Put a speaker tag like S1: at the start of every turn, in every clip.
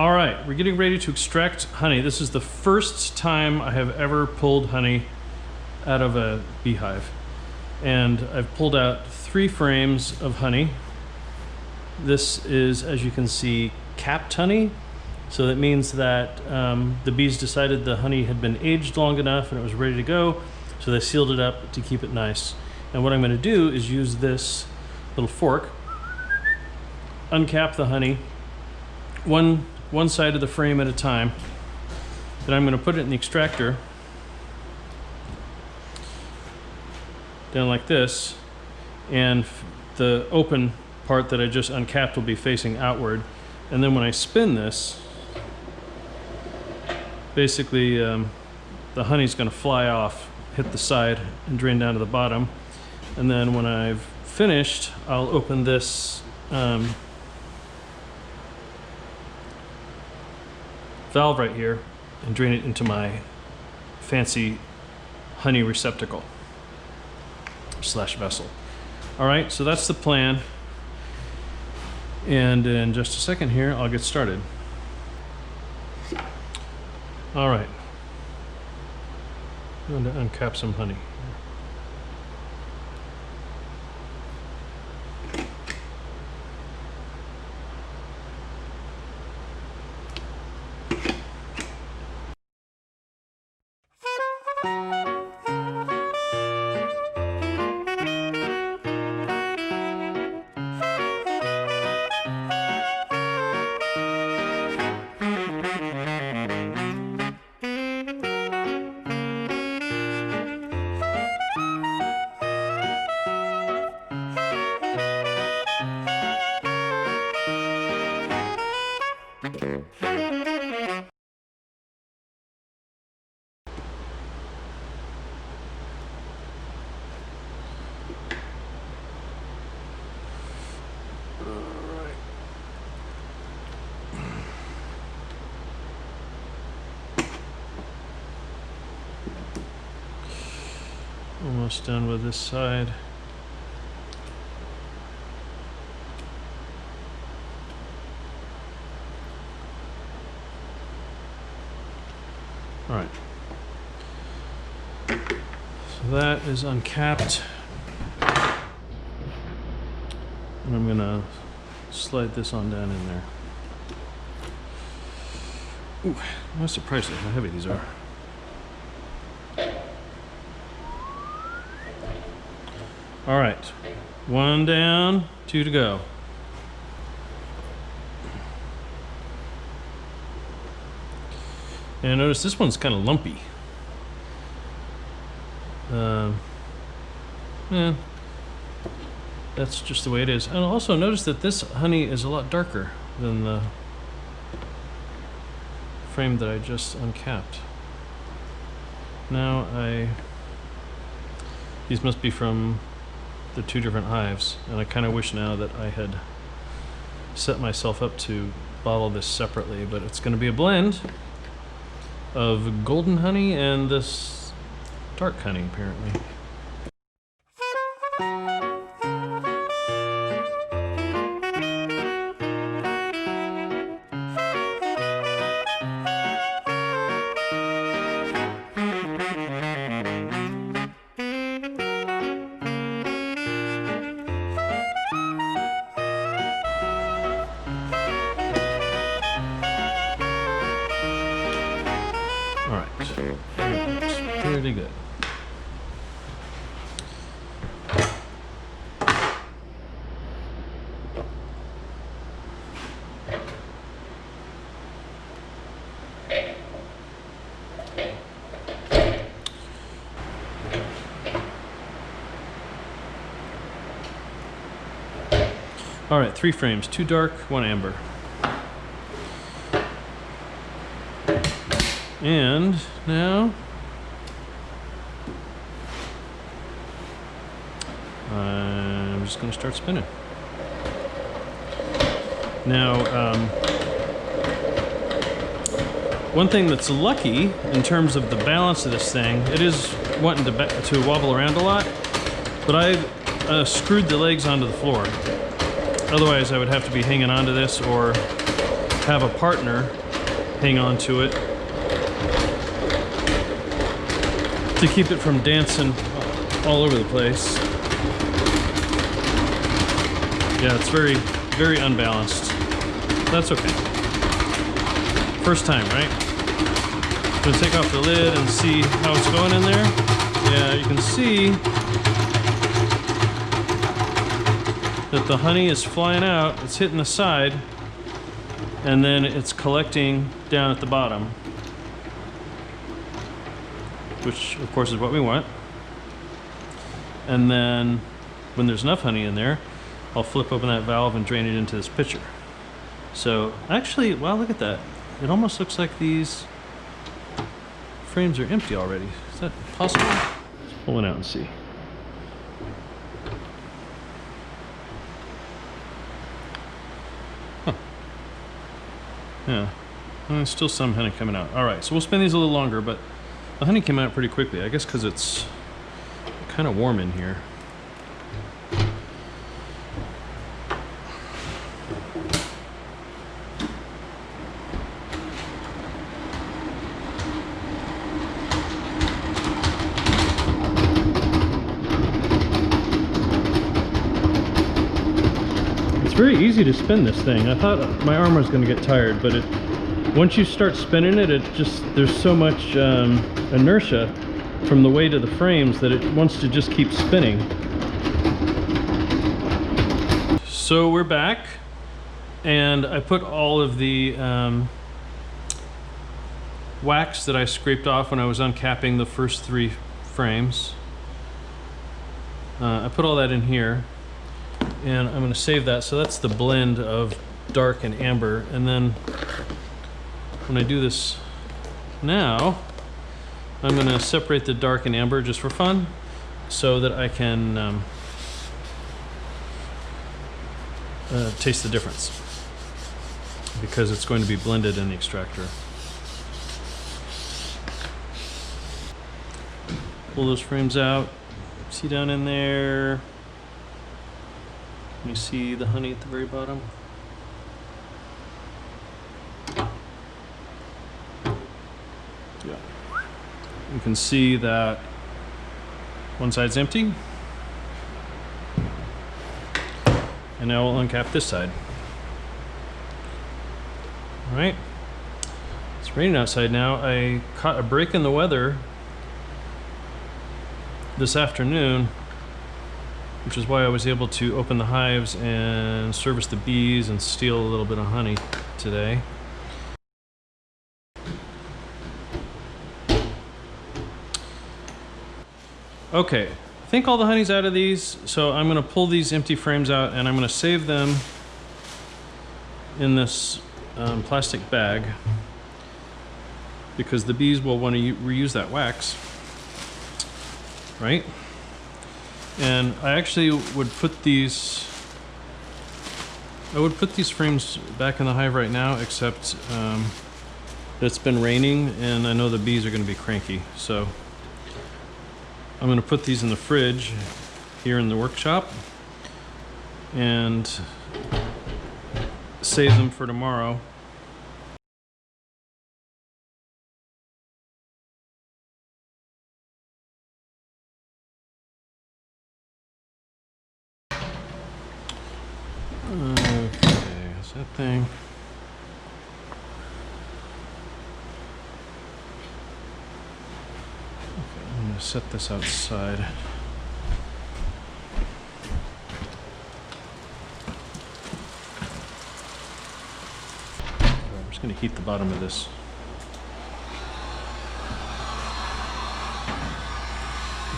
S1: All right, we're getting ready to extract honey. This is the first time I have ever pulled honey out of a beehive. And I've pulled out 3 frames of honey. This is, as you can see, capped honey. So that means that the bees decided the honey had been aged long enough and it was ready to go. So they sealed it up to keep it nice. And what I'm going to do is use this little fork, uncap the honey, one side of the frame at a time. Then I'm going to put it in the extractor down like this, and the open part that I just uncapped will be facing outward. And then when I spin this, basically the honey's going to fly off, hit the side, and drain down to the bottom. And then when I've finished, I'll open this valve right here and drain it into my fancy honey receptacle / vessel. All right, so that's the plan. And in just a second here, I'll get started. All right, I'm going to uncap some honey. Almost done with this side. All right. So that is uncapped. And I'm gonna slide this on down in there. Ooh, I'm surprised at how heavy these are. All right, 1 down, 2 to go. And notice this one's kind of lumpy. Yeah, that's just the way it is. And also notice that this honey is a lot darker than the frame that I just uncapped. Now these must be from the 2 different hives, and I kind of wish now that I had set myself up to bottle this separately, but it's going to be a blend of golden honey and this dark honey apparently. Pretty good. All right, 3 frames, 2 dark, 1 amber. And now I'm just going to start spinning. Now, one thing that's lucky in terms of the balance of this thing, it is wanting to wobble around a lot, but I screwed the legs onto the floor. Otherwise, I would have to be hanging onto this or have a partner hang on to it to keep it from dancing all over the place. Yeah, it's very, very unbalanced. That's okay. First time, right? I'm gonna take off the lid and see how it's going in there. Yeah, you can see that the honey is flying out. It's hitting the side, and then it's collecting down at the bottom, which of course is what we want. And then when there's enough honey in there, I'll flip open that valve and drain it into this pitcher. So actually, wow, look at that. It almost looks like these frames are empty already. Is that possible? Let's pull one out and see. Huh. Yeah, there's still some honey coming out. All right, so we'll spin these a little longer, but the honey came out pretty quickly. I guess because it's kind of warm in here. It's very easy to spin this thing. I thought my arm was going to get tired, but once you start spinning it, there's so much inertia from the weight of the frames that it wants to just keep spinning. So we're back, and I put all of the wax that I scraped off when I was uncapping the first 3 frames. I put all that in here, and I'm going to save that. So that's the blend of dark and amber. And then when I do this now, I'm going to separate the dark and amber just for fun, so that I can taste the difference, because it's going to be blended in the extractor. Pull those frames out. See down in there? You see the honey at the very bottom? Yeah. You can see that one side's empty. And now we'll uncap this side. All right. It's raining outside now. I caught a break in the weather this afternoon, which is why I was able to open the hives and service the bees and steal a little bit of honey today. Okay, I think all the honey's out of these, so I'm going to pull these empty frames out and I'm going to save them in this plastic bag, because the bees will want to reuse that wax, right? And I actually would put these frames back in the hive right now, except it's been raining and I know the bees are going to be cranky, so I'm going to put these in the fridge here in the workshop and save them for tomorrow. Okay, is that thing? I'm going to set this outside. I'm just going to heat the bottom of this.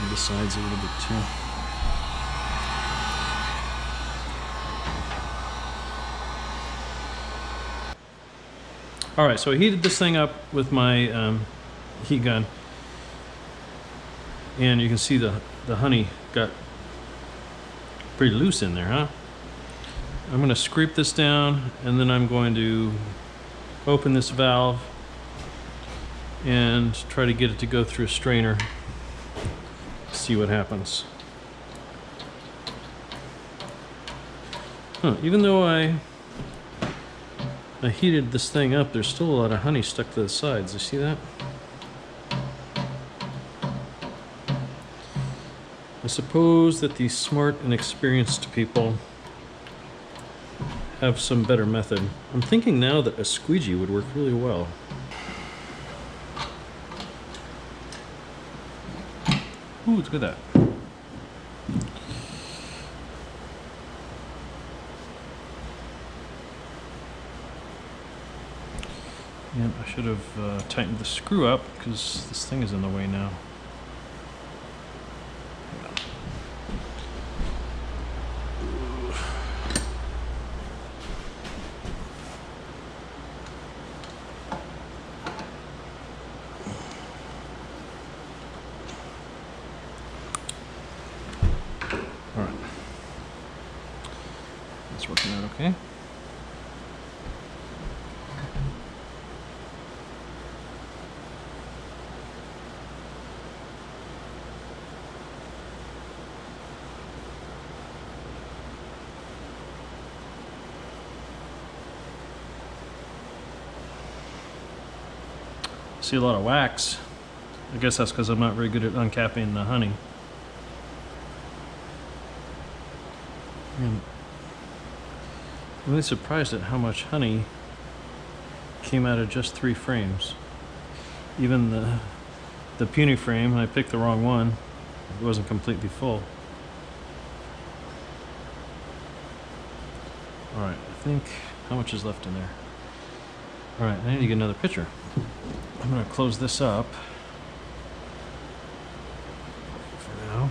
S1: And the sides a little bit too. All right, so I heated this thing up with my heat gun. And you can see the honey got pretty loose in there, huh? I'm going to scrape this down, and then I'm going to open this valve and try to get it to go through a strainer. See what happens. Even though I I heated this thing up. There's still a lot of honey stuck to the sides. You see that? I suppose that the smart and experienced people have some better method. I'm thinking now that a squeegee would work really well. Ooh, look at that. And I should have tightened the screw up because this thing is in the way now. All right. That's working out okay. See a lot of wax. I guess that's because I'm not very good at uncapping the honey. And I'm really surprised at how much honey came out of just 3 frames. Even the puny frame, I picked the wrong one. It wasn't completely full. All right, I think, how much is left in there? All right, I need to get another pitcher. I'm gonna close this up for now.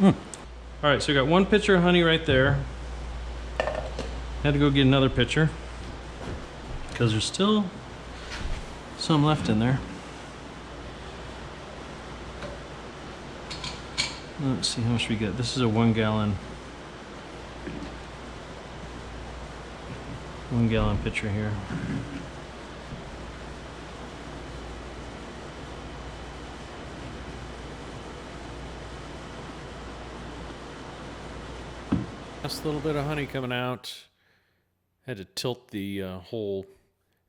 S1: All right, so we got 1 pitcher of honey right there. Had to go get another pitcher because there's still some left in there. Let's see how much we get. This is a 1 gallon pitcher here. Last little bit of honey coming out. Had to tilt the whole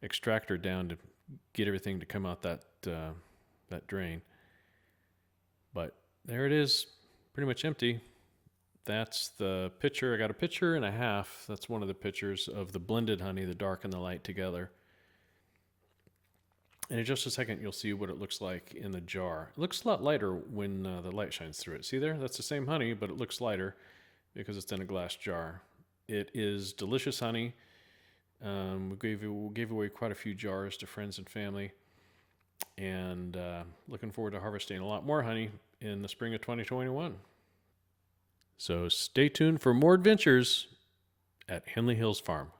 S1: extractor down to get everything to come out that drain. But there it is, pretty much empty. That's the pitcher. I got a pitcher and a half. That's one of the pitchers of the blended honey, the dark and the light together. And in just a second, you'll see what it looks like in the jar. It looks a lot lighter when the light shines through it. See there? That's the same honey, but it looks lighter because it's in a glass jar. It is delicious honey. We gave away quite a few jars to friends and family, and looking forward to harvesting a lot more honey in the spring of 2021. So stay tuned for more adventures at Henley Hills Farm.